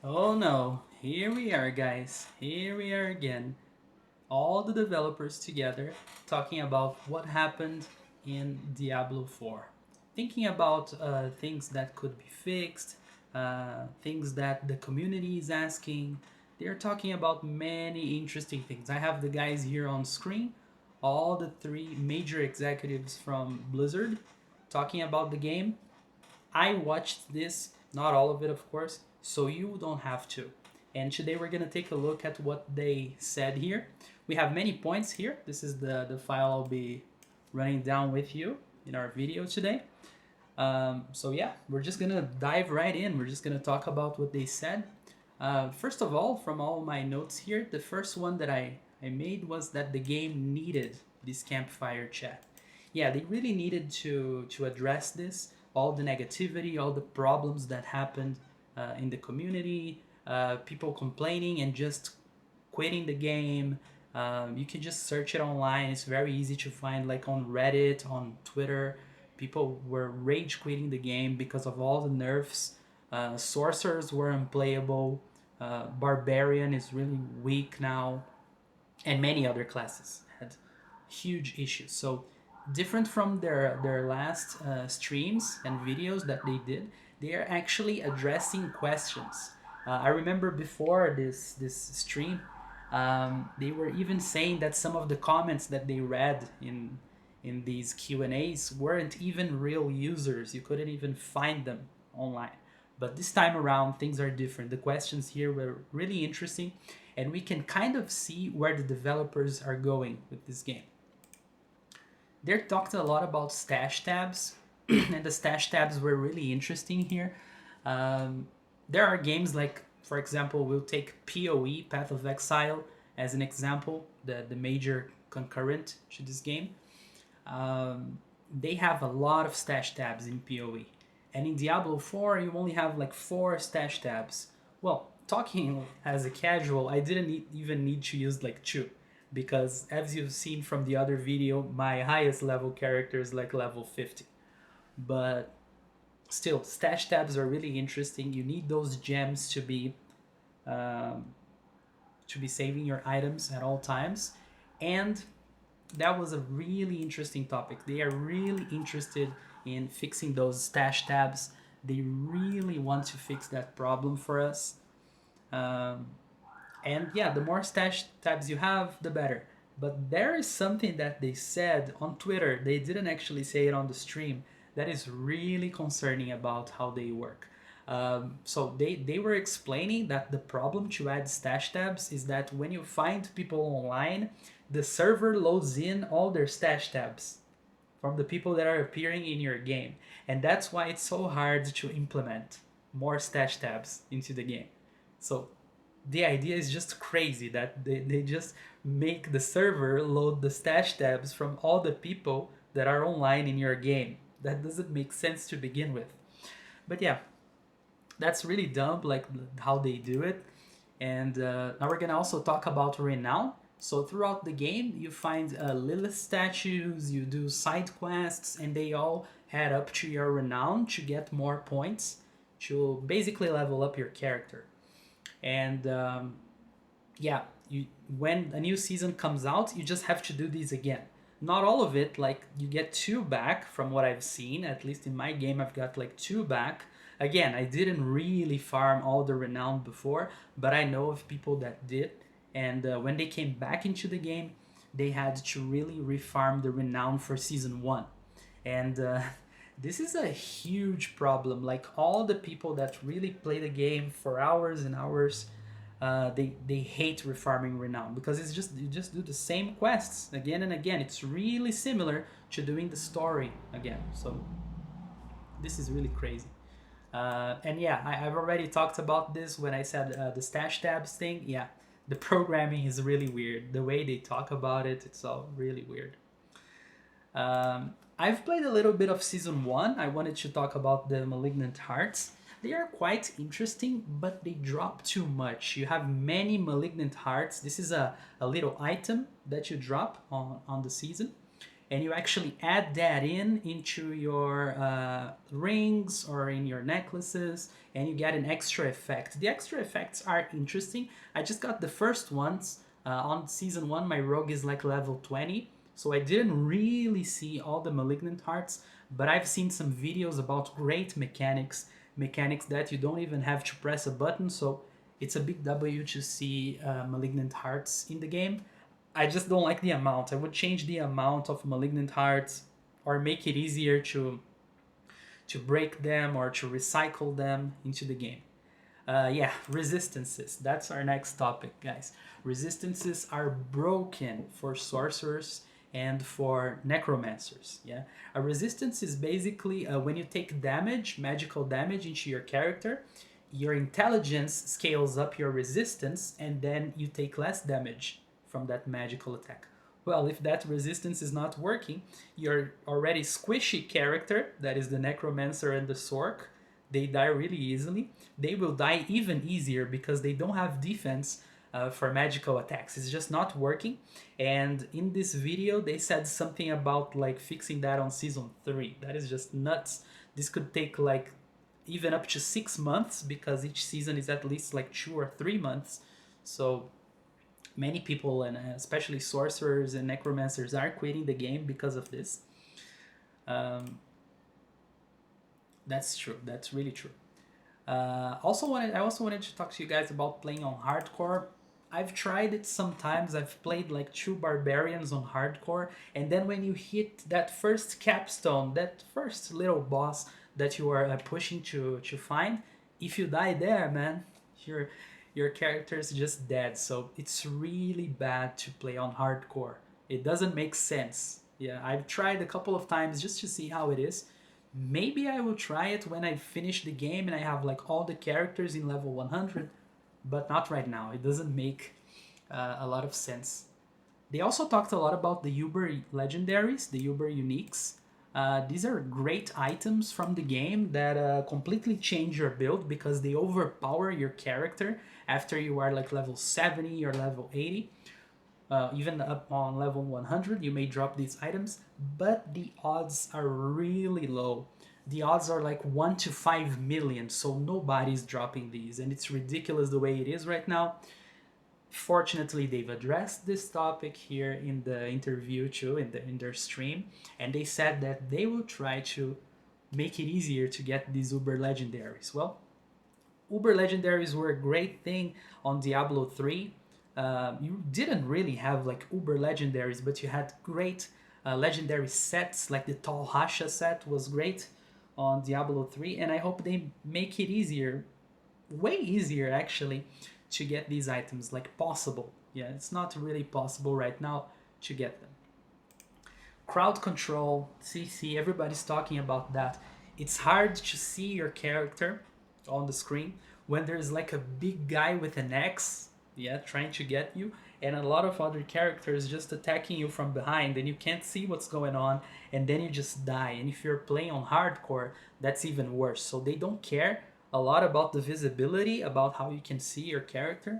Oh no, here we are, guys. Here we are again. All the developers together talking about what happened in Diablo 4. Thinking about things that could be fixed, things that the community is asking. They're talking about many interesting things. I have the guys here on screen, all the three major executives from Blizzard talking about the game. I watched this, not all of it, of course, so you don't have to. And today we're going to take a look at what they said here. We have many points here. This is the file I'll be running down with you in our video today. So yeah, we're just going to dive right in. We're just going to talk about what they said. First of all, from all my notes here, the first one that I made was that the game needed this campfire chat. Yeah, they really needed to address this, all the negativity, all the problems that happened in the community, people complaining and just quitting the game. You can just search it online. It's very easy to find, like on Reddit, on Twitter. People were rage quitting the game because of all the nerfs. Sorcerers were unplayable. Barbarian is really weak now, and many other classes had huge issues. So different from their last streams and videos that they did, they are actually addressing questions. I remember before this stream, they were even saying that some of the comments that they read in these Q&As weren't even real users. You couldn't even find them online. But this time around, things are different. The questions here were really interesting, and we can kind of see where the developers are going with this game. They talked a lot about stash tabs, and the stash tabs were really interesting here. Um, there are games like, for example, we'll take PoE, Path of Exile, as an example, the major concurrent to this game. Um, they have a lot of stash tabs in PoE. And in Diablo 4, you only have like 4 stash tabs. Well, talking as a casual, I didn't even need to use like 2. Because as you've seen from the other video, my highest level character is like level 50. But still, stash tabs are really interesting. You need those gems um, to be saving your items at all times. And that was a really interesting topic. They are really interested in fixing those stash tabs. They really want to fix that problem for us. Um, and yeah, the more stash tabs you have, the better. But there is something that they said on Twitter, they didn't actually say it on the stream, that is really concerning about how they work. So they were explaining that the problem to add stash tabs is that when you find people online, the server loads in all their stash tabs from the people that are appearing in your game. And that's why it's so hard to implement more stash tabs into the game. So the idea is just crazy that they just make the server load the stash tabs from all the people that are online in your game. That doesn't make sense to begin with. But yeah, that's really dumb, like how they do it. And now we're gonna also talk about renown. So throughout the game, you find Lilith statues, you do side quests, and they all add up to your renown to get more points to basically level up your character. And yeah, you when a new season comes out, you just have to do these again. Not all of it, like you get 2 back from what I've seen. At least in my game, I've got like 2 back. Again, I didn't really farm all the renown before, but I know of people that did. And when they came back into the game, they had to really refarm the renown for season 1. And this is a huge problem. Like all the people that really play the game for hours and hours, they hate refarming renown because it's just you just do the same quests again and again. It's really similar to doing the story again. So this is really crazy. And yeah, I've already talked about this when I said the stash tabs thing. Yeah, the programming is really weird. The way they talk about it, it's all really weird. I've played a little bit of season 1. I wanted to talk about the Malignant Hearts. They are quite interesting, but they drop too much. You have many Malignant Hearts. This is a little item that you drop on the season. and you actually add that into your rings or in your necklaces, and you get an extra effect. The extra effects are interesting. I just got the first ones on season 1. My rogue is like level 20, so I didn't really see all the malignant hearts, but I've seen some videos about great mechanics that you don't even have to press a button. So it's a big W to see malignant hearts in the game. I just don't like the amount. I would change the amount of malignant hearts, or make it easier to break them or to recycle them into the game. Yeah, resistances. That's our next topic, guys. Resistances are broken for sorcerers and for necromancers. Yeah, a resistance is basically when you take damage, magical damage, into your character, your intelligence scales up your resistance, and then you take less damage from that magical attack. Well, if that resistance is not working, your already squishy character, that is the necromancer and the sorc, they die really easily. They will die even easier because they don't have defense for magical attacks. It's just not working. And in this video, they said something about like fixing that on season 3. That is just nuts. This could take like even up to 6 months, because each season is at least like 2 or 3 months. So many people, and especially sorcerers and necromancers, are quitting the game because of this. Um, that's true. That's really true. I also wanted to talk to you guys about playing on hardcore. I've tried it sometimes. I've played like 2 barbarians on hardcore, and then when you hit that first capstone, that first little boss that you are pushing to find, if you die there, man, your your character is just dead. So it's really bad to play on hardcore. It doesn't make sense. Yeah, I've tried a couple of times just to see how it is. Maybe I will try it when I finish the game and I have like all the characters in level 100, but not right now. It doesn't make a lot of sense. They also talked a lot about the Uber legendaries, the Uber uniques. These are great items from the game that completely change your build because they overpower your character after you are like level 70 or level 80. Even up on level 100, you may drop these items, but the odds are really low. The odds are like 1 to 5 million, so nobody's dropping these, and it's ridiculous the way it is right now. Fortunately, they've addressed this topic here in the interview too, in their stream, and they said that they will try to make it easier to get these Uber legendaries. Well, Uber legendaries were a great thing on Diablo 3. You didn't really have like Uber legendaries, but you had great legendary sets, like the Tall Hasha set was great on Diablo 3, and I hope they make it easier, way easier actually, to get these items, like possible. Yeah, it's not really possible right now to get them. Crowd control, CC, everybody's talking about that. It's hard to see your character on the screen when there's like a big guy with an axe, yeah, trying to get you, and a lot of other characters just attacking you from behind, and you can't see what's going on, and then you just die. And if you're playing on hardcore, that's even worse. So they don't care a lot about the visibility, about how you can see your character.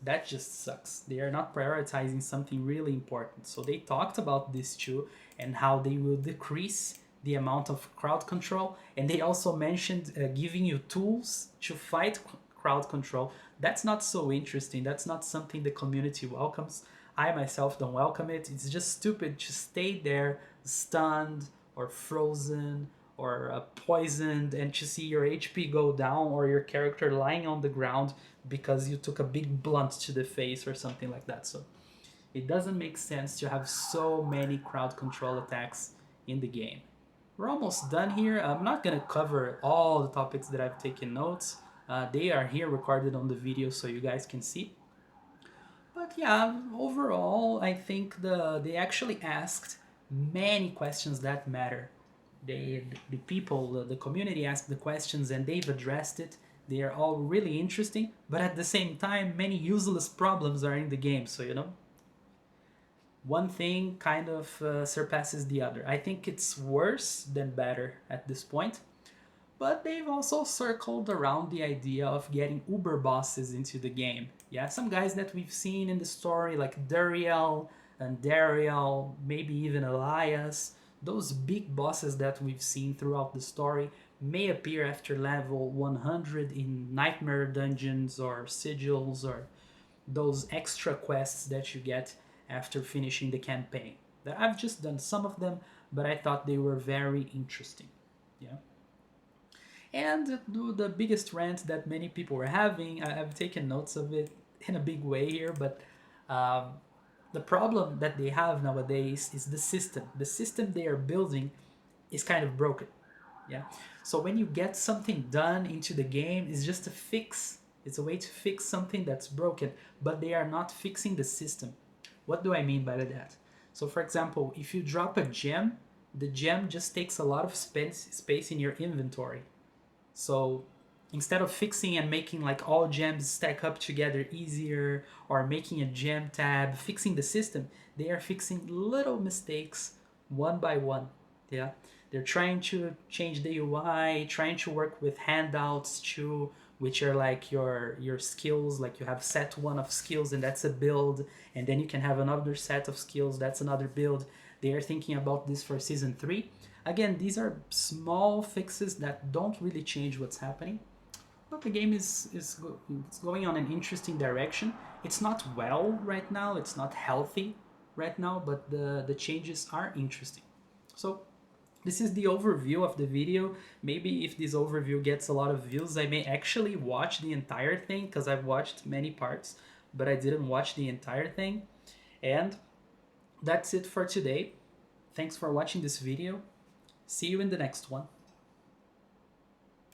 That just sucks. They are not prioritizing something really important. So they talked about this too, and how they will decrease the amount of crowd control. And they also mentioned giving you tools to fight crowd control. That's not so interesting. That's not something the community welcomes. I myself don't welcome it. It's just stupid to stay there stunned or frozen or poisoned, and to see your HP go down or your character lying on the ground because you took a big blunt to the face or something like that. So it doesn't make sense to have so many crowd control attacks in the game. We're almost done here. I'm not going to cover all the topics that I've taken notes. They are here recorded on the video so you guys can see. But yeah, overall, I think they actually asked many questions that matter. The people, the community asked the questions and they've addressed it. They are all really interesting, but at the same time, many useless problems are in the game. So, one thing kind of surpasses the other. I think it's worse than better at this point. But they've also circled around the idea of getting Uber bosses into the game. Yeah, some guys that we've seen in the story, like Duriel, and Dariel, maybe even Elias. Those big bosses that we've seen throughout the story may appear after level 100 in nightmare dungeons or sigils or those extra quests that you get after finishing the campaign. I've just done some of them, but I thought they were very interesting. Yeah. And the biggest rant that many people were having, I've taken notes of it in a big way here, but um, the problem that they have nowadays is the system. The system they are building is kind of broken. Yeah. So when you get something done into the game, it's just a fix. It's a way to fix something that's broken, but they are not fixing the system. What do I mean by that? So for example, if you drop a gem, the gem just takes a lot of space in your inventory. So instead of fixing and making like all gems stack up together easier or making a gem tab, fixing the system, they are fixing little mistakes one by one. Yeah. They're trying to change the UI, trying to work with handouts too, which are like your skills. Like you have set one of skills and that's a build, and then you can have another set of skills, that's another build. They are thinking about this for season 3. Again, these are small fixes that don't really change what's happening, but the game is going on an interesting direction. It's not well right now, it's not healthy right now, but the changes are interesting. So this is the overview of the video. Maybe if this overview gets a lot of views, I may actually watch the entire thing, because I've watched many parts, but I didn't watch the entire thing. And that's it for today. Thanks for watching this video. See you in the next one.